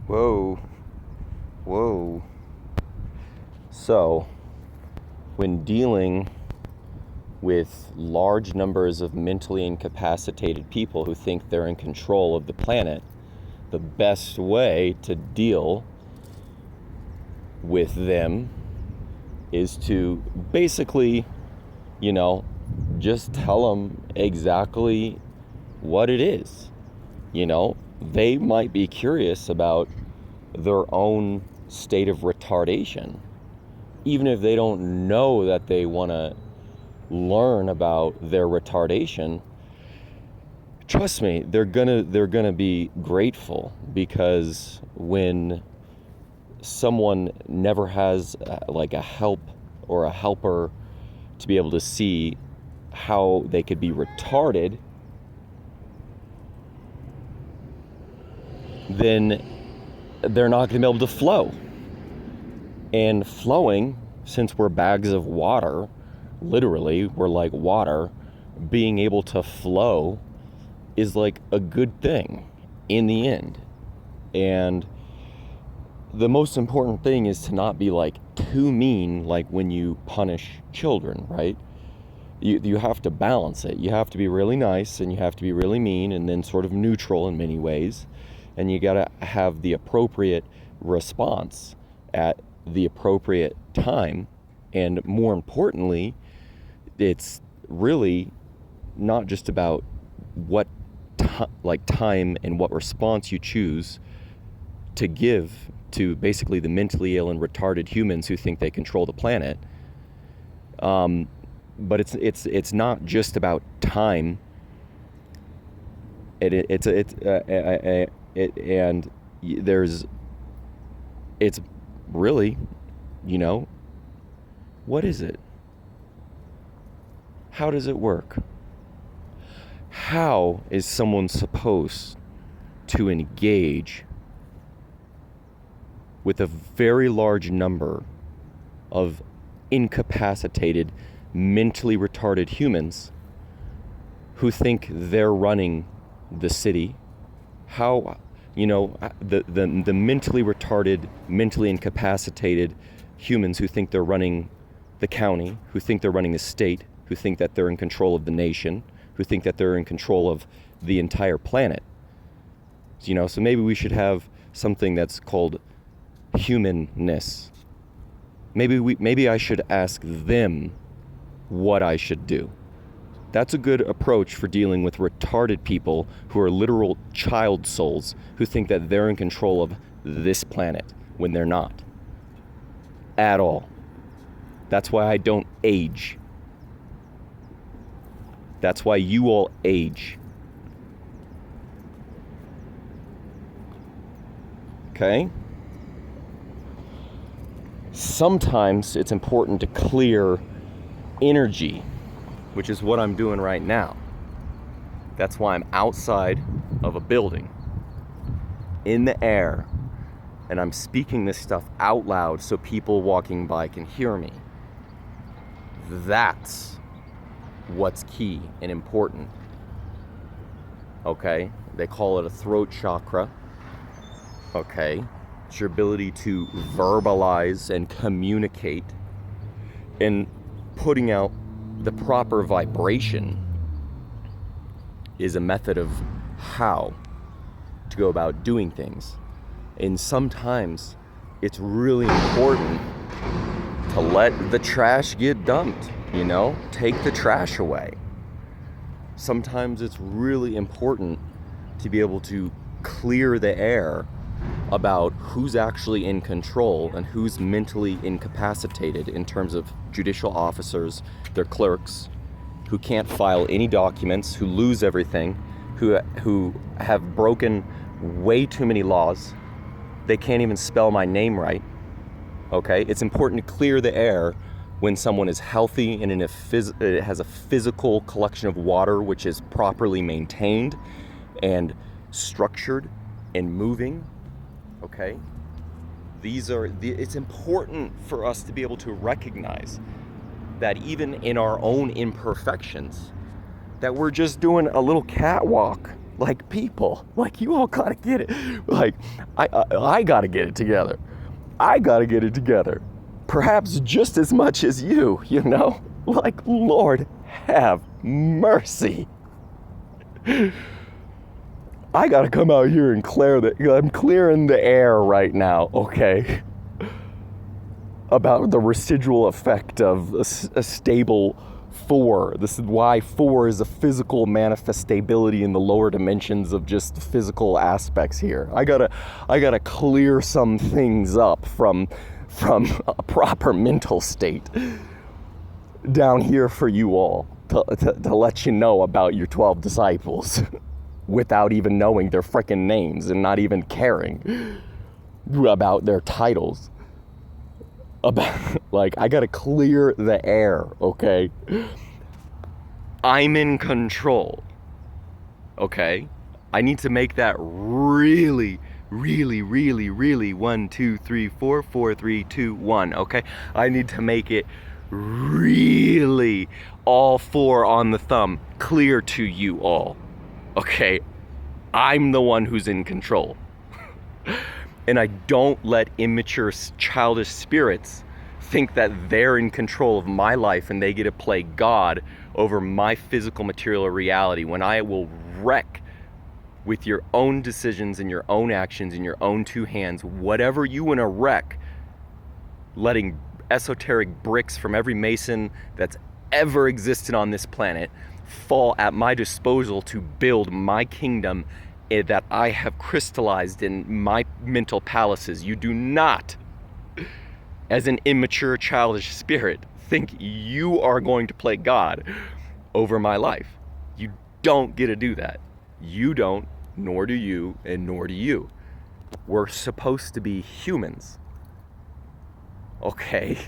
Whoa, whoa. So, when dealing with large numbers of mentally incapacitated people who think they're in control of the planet, the best way to deal with them is to basically, just tell them exactly what it is. They might be curious about their own state of retardation, even if they don't know that they want to learn about their retardation. Trust me, they're gonna be grateful, because when someone never has like a help or a helper to be able to see how they could be retarded, then they're not going to be able to flow. And flowing, since we're bags of water, literally, we're like water, being able to flow is like a good thing in the end. And the most important thing is to not be like too mean, like when you punish children, right? You have to balance it. You have to be really nice and you have to be really mean, and then sort of neutral in many ways. And you gotta have the appropriate response at the appropriate time. And more importantly, it's really not just about what time and what response you choose to give to basically the mentally ill and retarded humans who think they control the planet. But it's not just about time. It's really, what is it? How does it work? How is someone supposed to engage with a very large number of incapacitated, mentally retarded humans who think they're running the city? How, the mentally retarded, mentally incapacitated humans who think they're running the county, who think they're running the state, who think that they're in control of the nation, who think that they're in control of the entire planet. So maybe we should have something that's called humanness. Maybe I should ask them what I should do. That's a good approach for dealing with retarded people who are literal child souls, who think that they're in control of this planet when they're not at all. That's why I don't age. That's why you all age. Okay? Sometimes it's important to clear energy, which is what I'm doing right now. That's why I'm outside of a building, in the air, and I'm speaking this stuff out loud so people walking by can hear me. That's what's key and important. Okay? They call it a throat chakra. Okay? It's your ability to verbalize and communicate, and putting out the proper vibration is a method of how to go about doing things. And sometimes it's really important to let the trash get dumped, take the trash away. Sometimes it's really important to be able to clear the air about who's actually in control and who's mentally incapacitated, in terms of judicial officers, their clerks, who can't file any documents, who lose everything, who have broken way too many laws. They can't even spell my name right. Okay? It's important to clear the air when someone is healthy and it has a physical collection of water which is properly maintained and structured and moving. Okay? It's important for us to be able to recognize that even in our own imperfections, that we're just doing a little catwalk Like, people, like, you all gotta get it. Like, I gotta get it together. I gotta get it together. Perhaps just as much as you, you know? Like, Lord have mercy. I gotta come out here and I'm clearing the air right now, okay? About the residual effect of a stable 4. This is why 4 is a physical manifestability in the lower dimensions of just physical aspects here. I gotta clear some things up from a proper mental state down here for you all to let you know about your 12 disciples without even knowing their frickin' names and not even caring about their titles. Like, I gotta clear the air, okay? I'm in control, okay? I need to make that really 1, 2, 3, 4, 4, 3, 2, 1, okay? I need to make it really all 4 on the thumb clear to you all, okay? I'm the one who's in control. And I don't let immature, childish spirits think that they're in control of my life and they get to play God over my physical material reality, when I will wreck with your own decisions and your own actions in your own 2 hands whatever you want to wreck, letting esoteric bricks from every mason that's ever existed on this planet fall at my disposal to build my kingdom that I have crystallized in my mental palaces. You do not, as an immature, childish spirit, think you are going to play God over my life. You don't get to do that. You don't, nor do you, and nor do you. We're supposed to be humans. Okay?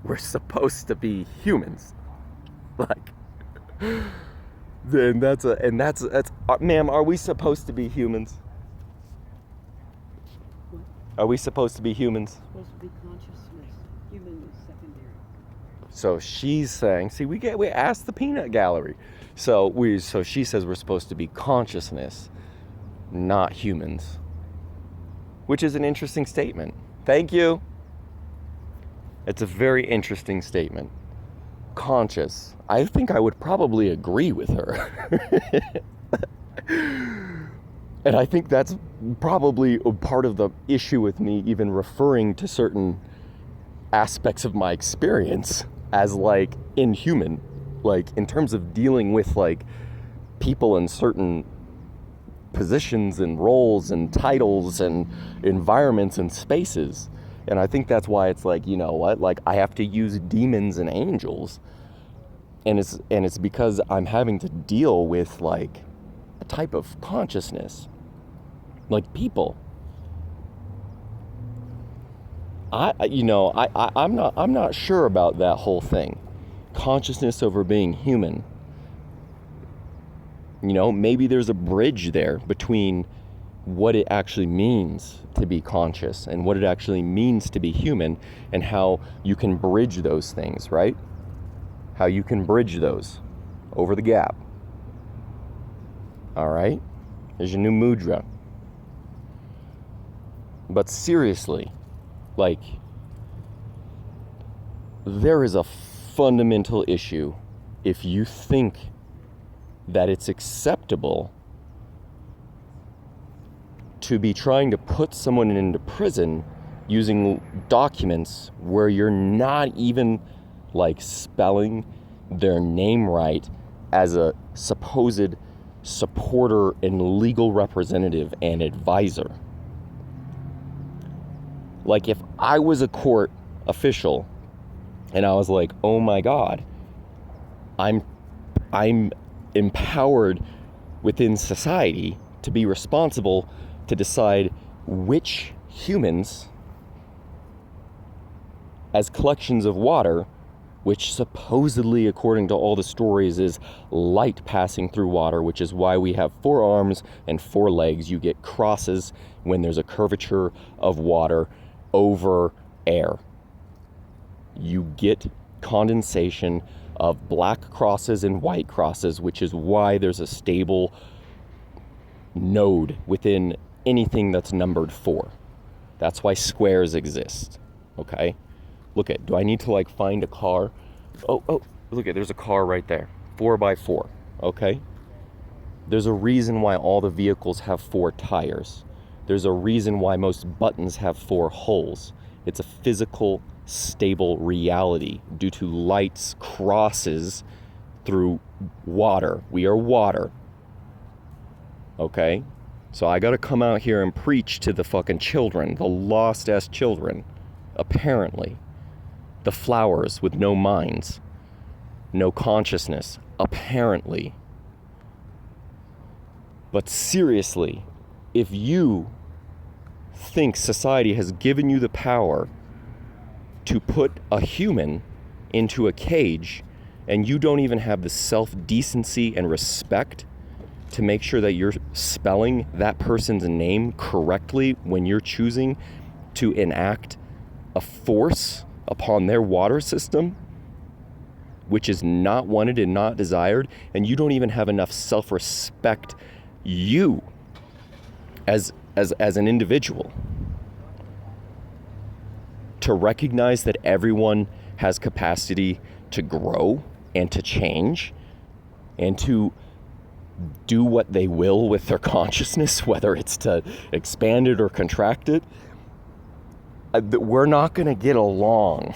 We're supposed to be humans. Like, then that's ma'am, are we supposed to be humans? Are we supposed to be humans? Supposed to be consciousness. Human is secondary. So she's saying, see, we asked the peanut gallery. So she says we're supposed to be consciousness, not humans. Which is an interesting statement. Thank you. It's a very interesting statement. Conscious. I think I would probably agree with her. And I think that's probably part of the issue with me even referring to certain aspects of my experience as like inhuman, like in terms of dealing with like people in certain positions and roles and titles and environments and spaces. And I think that's why it's like, you know what, like I have to use demons and angels. And it's because I'm having to deal with like a type of consciousness, like people. I'm not sure about that whole thing. Consciousness over being human. You know, maybe there's a bridge there between what it actually means to be conscious and what it actually means to be human, and how you can bridge those things, right? How you can bridge those over the gap. All right? There's your new mudra. But seriously, like, there is a fundamental issue if you think that it's acceptable to be trying to put someone into prison using documents where you're not even like spelling their name right as a supposed supporter and legal representative and advisor. Like, if I was a court official and I was like, oh my God, I'm empowered within society to be responsible to decide which humans, as collections of water, which supposedly, according to all the stories, is light passing through water, which is why we have 4 arms and 4 legs. You get crosses when there's a curvature of water over air. You get condensation of black crosses and white crosses, which is why there's a stable node within anything that's numbered 4. That's why squares exist, okay? Look at, do I need to like find a car? Oh, look at, there's a car right there, 4x4, okay? There's a reason why all the vehicles have 4 tires. There's a reason why most buttons have 4 holes. It's a physical, stable reality due to light's crosses through water. We are water. Okay? So I gotta come out here and preach to the fucking children, the lost ass children, apparently. The flowers with no minds, no consciousness, apparently. But seriously, if you think society has given you the power to put a human into a cage and you don't even have the self-decency and respect to make sure that you're spelling that person's name correctly when you're choosing to enact a force upon their water system, which is not wanted and not desired, and you don't even have enough self-respect, you as an individual, to recognize that everyone has capacity to grow and to change and to do what they will with their consciousness, whether it's to expand it or contract it. We're not going to get along.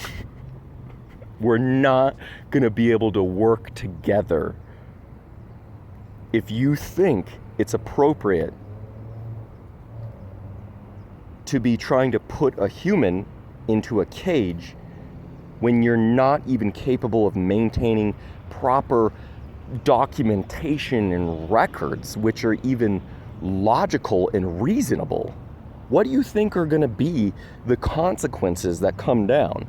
We're not going to be able to work together if you think it's appropriate to be trying to put a human into a cage when you're not even capable of maintaining proper documentation and records which are even logical and reasonable. What do you think are going to be the consequences that come down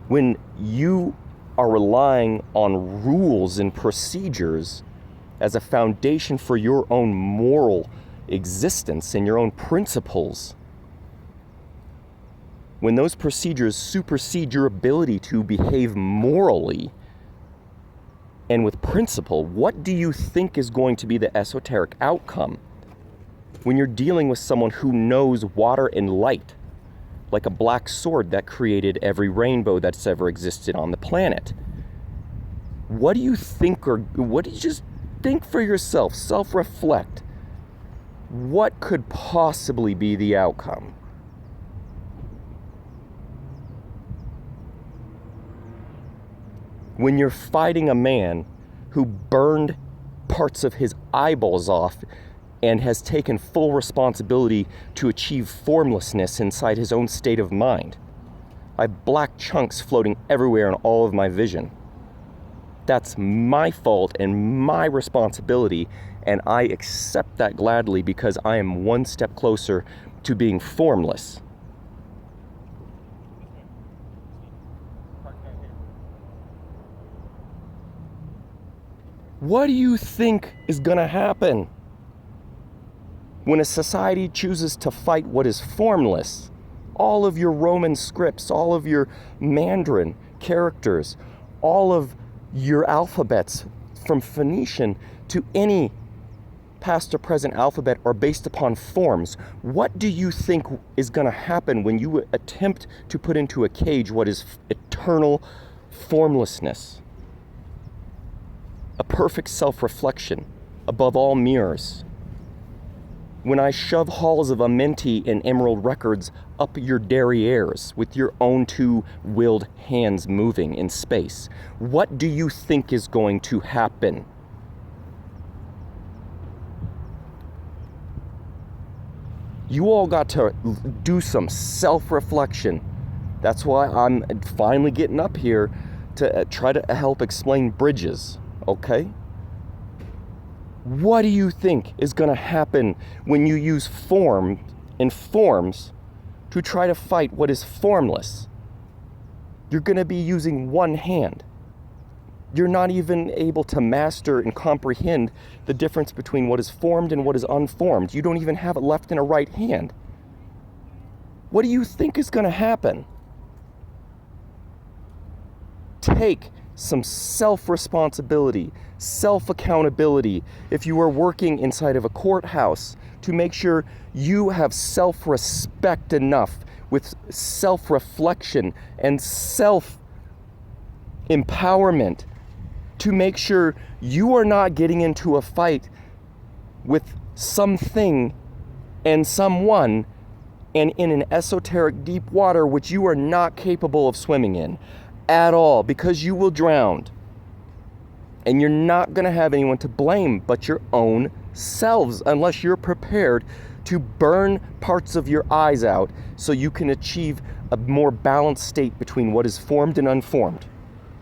when you are relying on rules and procedures as a foundation for your own moral existence and your own principles? When those procedures supersede your ability to behave morally and with principle, what do you think is going to be the esoteric outcome when you're dealing with someone who knows water and light like a black sword that created every rainbow that's ever existed on the planet? What do you think, or what do you just think for yourself, self-reflect? What could possibly be the outcome? When you're fighting a man who burned parts of his eyeballs off and has taken full responsibility to achieve formlessness inside his own state of mind. I have black chunks floating everywhere in all of my vision. That's my fault and my responsibility, and I accept that gladly because I am one step closer to being formless. What do you think is gonna happen when a society chooses to fight what is formless? All of your Roman scripts, all of your Mandarin characters, all of your alphabets from Phoenician to any past or present alphabet are based upon forms. What do you think is going to happen when you attempt to put into a cage what is eternal formlessness? A perfect self-reflection above all mirrors. When I shove halls of Amenti and Emerald Records up your derrieres with your own two-willed hands moving in space, what do you think is going to happen? You all got to do some self-reflection. That's why I'm finally getting up here to try to help explain bridges, okay? What do you think is going to happen when you use form and forms to try to fight what is formless? You're going to be using one hand. You're not even able to master and comprehend the difference between what is formed and what is unformed. You don't even have it left in a right hand. What do you think is going to happen? Take some self-responsibility, self-accountability. If you are working inside of a courthouse, to make sure you have self-respect enough with self-reflection and self-empowerment to make sure you are not getting into a fight with something and someone and in an esoteric deep water which you are not capable of swimming in at all, because you will drown. And you're not going to have anyone to blame but your own selves unless you're prepared to burn parts of your eyes out so you can achieve a more balanced state between what is formed and unformed.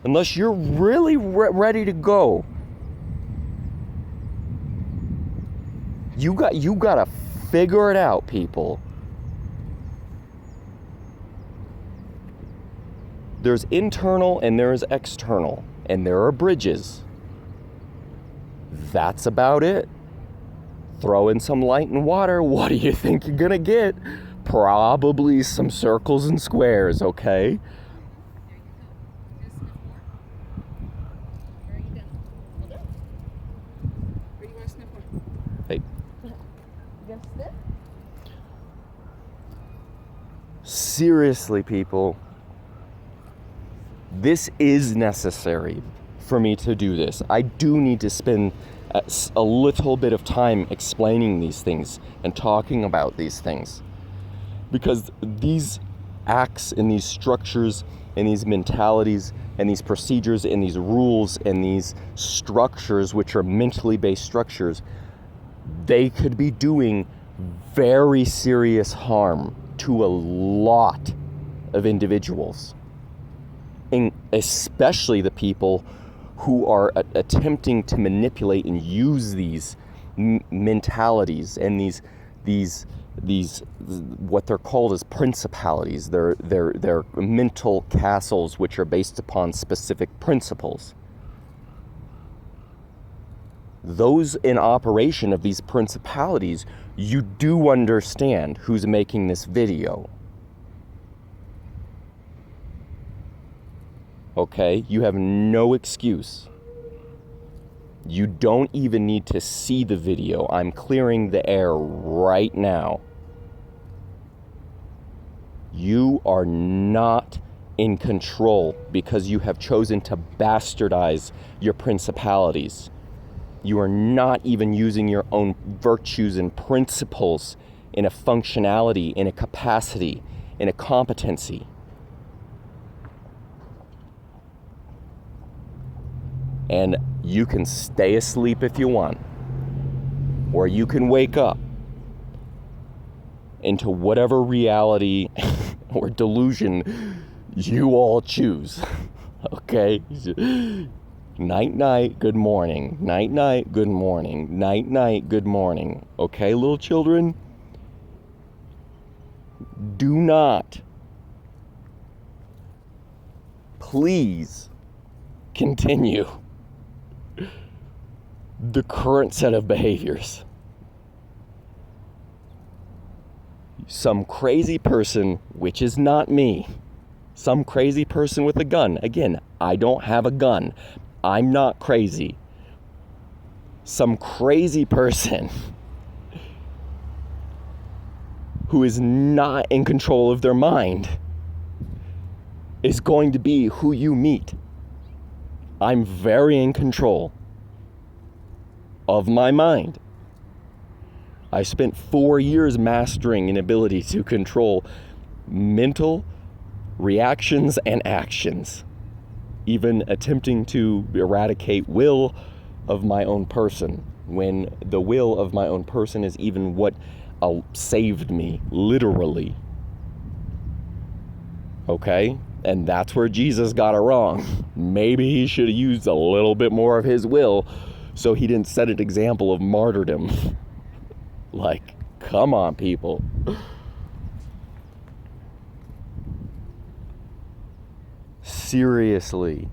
Unless you're really ready to go, you got to figure it out, people. There's internal and there's external, and there are bridges. That's about it. Throw in some light and water. What do you think you're gonna get? Probably some circles and squares, okay? Hey. Seriously, people. This is necessary for me to do this. I do need to spend a little bit of time explaining these things and talking about these things, because these acts and these structures and these mentalities and these procedures and these rules and these structures, which are mentally based structures, they could be doing very serious harm to a lot of individuals, and especially the people who are attempting to manipulate and use these mentalities and these what they're called as principalities. They're mental castles which are based upon specific principles. Those in operation of these principalities, you do understand who's making this video. Okay, you have no excuse. You don't even need to see the video. I'm clearing the air right now. You are not in control because you have chosen to bastardize your principalities. You are not even using your own virtues and principles in a functionality, in a capacity, in a competency. And you can stay asleep if you want, or you can wake up into whatever reality or delusion you all choose. Okay? Night, night, good morning. Night, night, good morning. Night, night, good morning. Okay, little children? Do not, please, continue the current set of behaviors. Some crazy person, which is not me, some crazy person with a gun. Again, I don't have a gun. I'm not crazy. Some crazy person who is not in control of their mind is going to be who you meet. I'm very in control of my mind. I spent 4 years mastering an ability to control mental reactions and actions, even attempting to eradicate will of my own person, when the will of my own person is even what saved me, literally. Okay? And that's where Jesus got it wrong. Maybe he should have used a little bit more of his will so he didn't set an example of martyrdom. Like, come on, people. Seriously.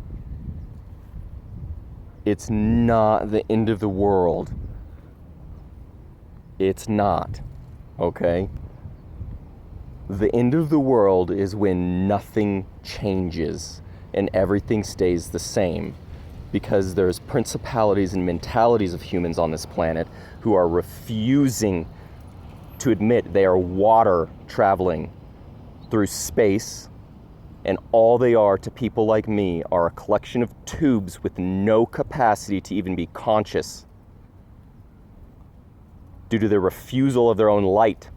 It's not the end of the world. It's not. Okay? The end of the world is when nothing changes. and everything stays the same, because there's principalities and mentalities of humans on this planet who are refusing to admit they are water traveling through space, and all they are to people like me are a collection of tubes with no capacity to even be conscious due to their refusal of their own light.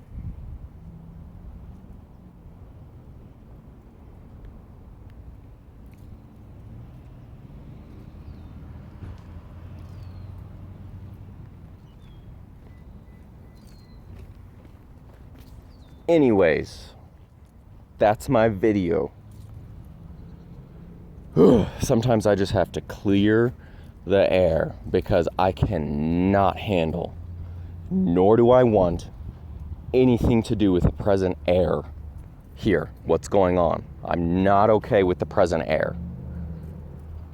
Anyways, that's my video. Sometimes I just have to clear the air because I cannot handle, nor do I want, anything to do with the present air here. What's going on? I'm not okay with the present air.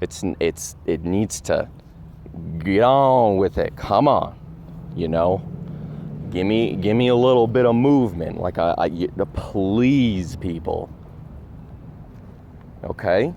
It needs to get on with it. Come on, you know. Give me a little bit of movement, like please, people. Okay?